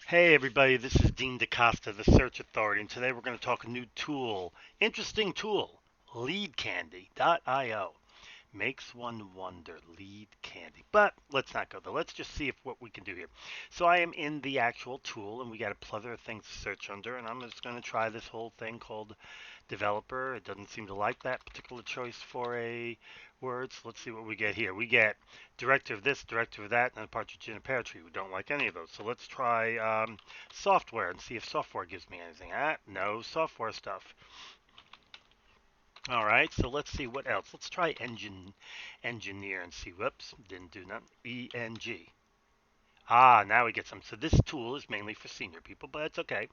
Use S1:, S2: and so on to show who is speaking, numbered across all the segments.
S1: Hey everybody, this is Dean Da Costa, the Search Authority, and today we're going to talk a new tool, interesting tool, LeadCandy.io. Makes one wonder, lead candy. But let's not go there. Let's just see if what we can do here. So I am in the actual tool, and we got a plethora of things to search under, and I'm just going to try this whole thing called developer. It doesn't seem to like that particular choice for a word. So let's see what we get here. We get director of this, director of that, and a partridge in a pear tree. We don't like any of those. So let's try software and see if software gives me anything. No software stuff. All right, so let's see what else. Let's try engineer and see. Whoops, didn't do nothing. ENG. Now we get some. So this tool is mainly for senior people, but it's okay.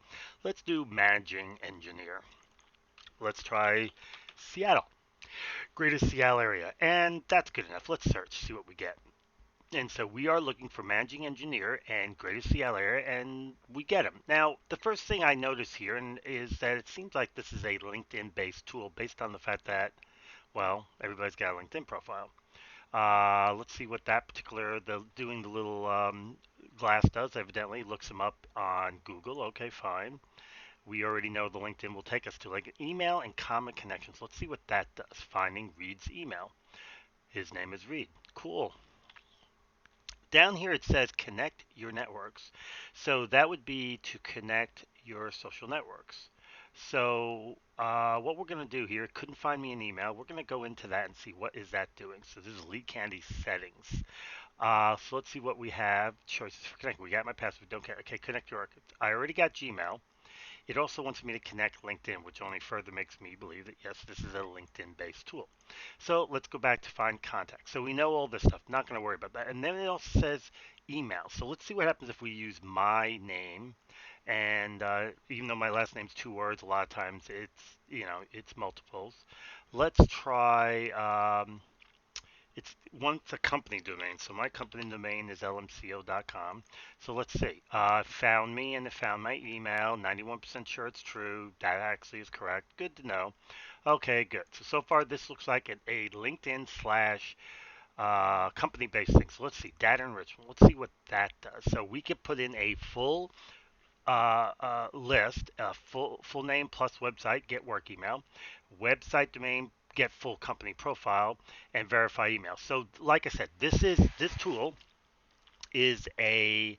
S1: Let's do managing engineer. Let's try Seattle, greater Seattle area, and that's good enough. Let's search, see what we get. And so we are looking for managing engineer and greater Seattle area, and we get them. Now, the first thing I notice here is that it seems like this is a LinkedIn-based tool based on the fact that, well, everybody's got a LinkedIn profile. Let's see what that particular, doing the little glass does. Evidently, looks them up on Google. Okay, fine. We already know the LinkedIn will take us to like email and common connections. Let's see what that does. Finding Reed's email. His name is Reed. Cool. Down here it says connect your networks. So that would be to connect your social networks. So what we're going to do here, couldn't find me an email. We're going to go into that and see what is that doing. So this is Lead Candy settings. So let's see what we have. Choices for connecting. We got my password. Don't care. Okay, connect your. I already got Gmail. It also wants me to connect LinkedIn, which only further makes me believe that yes, this is a LinkedIn-based tool. So let's go back to find contact. So we know all this stuff. Not going to worry about that. And then it also says email. So let's see what happens if we use my name. And even though my last name's two words, a lot of times it's multiples. Let's try. It's a company domain. So my company domain is lmco.com. So let's see. Found me and it found my email. 91% sure it's true. That actually is correct. Good to know. Okay, good. So far this looks like a LinkedIn slash company based thing. So let's see. Data enrichment. Let's see what that does. So we could put in a full list, full name plus website, get work email, website domain, get full company profile, and verify email. So, like I said, this tool is a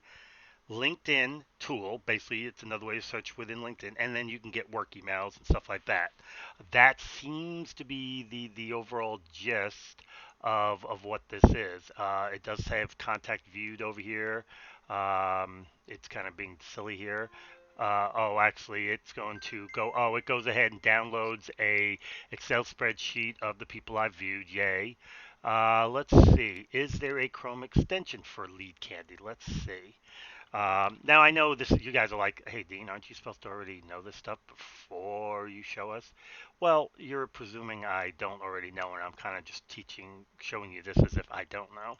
S1: LinkedIn tool. Basically, it's another way to search within LinkedIn, and then you can get work emails and stuff like that. That seems to be the overall gist of what this is. It does have contact viewed over here. It's kind of being silly here. Actually, it's going to go. Oh, it goes ahead and downloads a Excel spreadsheet of the people I've viewed. Yay. Let's see. Is there a Chrome extension for Lead Candy? Let's see. Now I know this. You guys are like, "Hey, Dean, aren't you supposed to already know this stuff before you show us?" Well, you're presuming I don't already know, and I'm kind of just showing you this as if I don't know.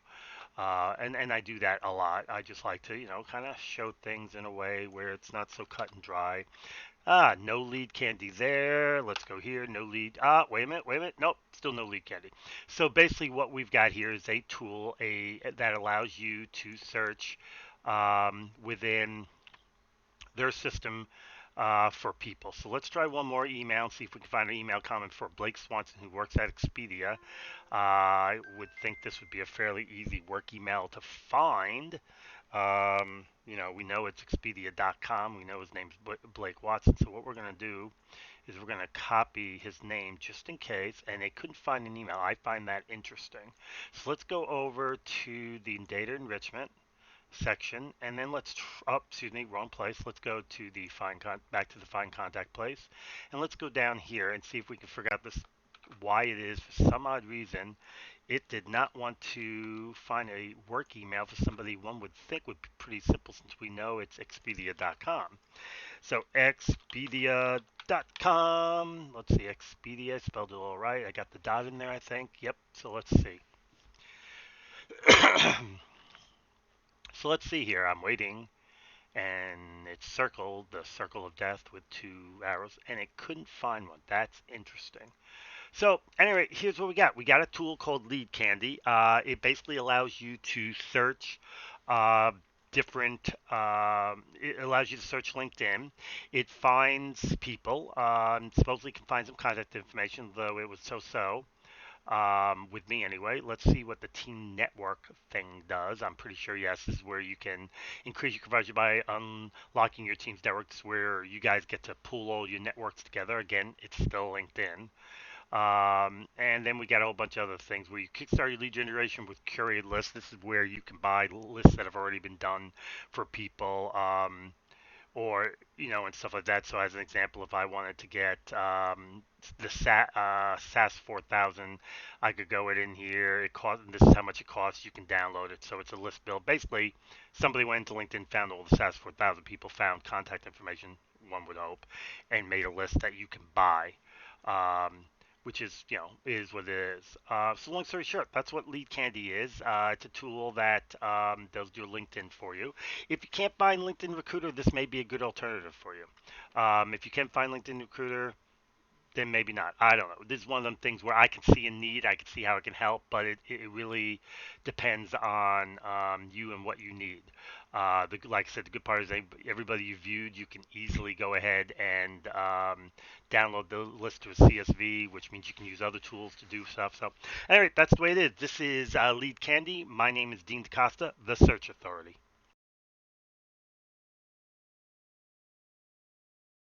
S1: And I do that a lot. I just like to, kind of show things in a way where it's not so cut and dry. No lead candy there. Let's go here. No lead. Wait a minute. Wait a minute. Nope. Still no lead candy. So basically, what we've got here is a tool that allows you to search within their system for people. So let's try one more email and see if we can find an email comment for Blake Swanson, who works at Expedia. I would think this would be a fairly easy work email to find. We know it's Expedia.com. We know his name's Blake Watson. So what we're going to do is we're going to copy his name just in case, and they couldn't find an email. I find that interesting. So let's go over to the data enrichment section, and then excuse me, wrong place. Let's go to the back to the find contact place, and let's go down here and see if we can figure out this why it is for some odd reason it did not want to find a work email for somebody one would think would be pretty simple since we know it's expedia.com. So expedia.com. Let's see, Expedia spelled it all right. I got the dot in there, I think. Yep. So let's see. So let's see here. I'm waiting, and it's circled the circle of death with two arrows, and it couldn't find one. That's interesting. So anyway, here's what we got. We got a tool called Lead Candy. It basically allows you to search. Uh, different. It allows you to search LinkedIn. It finds people. Supposedly can find some contact information, though it was so-so with me anyway. Let's see what the team network thing does. I'm pretty sure yes, this is where you can increase your conversion by unlocking your team's networks, where you guys get to pool all your networks together. Again, it's still LinkedIn. And then we got a whole bunch of other things where you kickstart your lead generation with curated lists. This is where you can buy lists that have already been done for people. Or and stuff like that. So as an example, if I wanted to get the SAS 4000, I could go in here. It cost. This is how much it costs. You can download it. So it's a list build. Basically, somebody went into LinkedIn, found all the SAS 4000 people, found contact information. One would hope, and made a list that you can buy. Which is, is what it is. So long story short, that's what Lead Candy is. It's a tool that does your LinkedIn for you. If you can't find LinkedIn Recruiter, this may be a good alternative for you. If you can find LinkedIn Recruiter, then maybe not. I don't know. This is one of them things where I can see a need, I can see how it can help, but it really depends on you and what you need. Like I said, the good part is everybody you viewed, you can easily go ahead and download the list to a CSV, which means you can use other tools to do stuff. So, anyway, that's the way it is. This is Lead Candy. My name is Dean Da Costa, the Search Authority.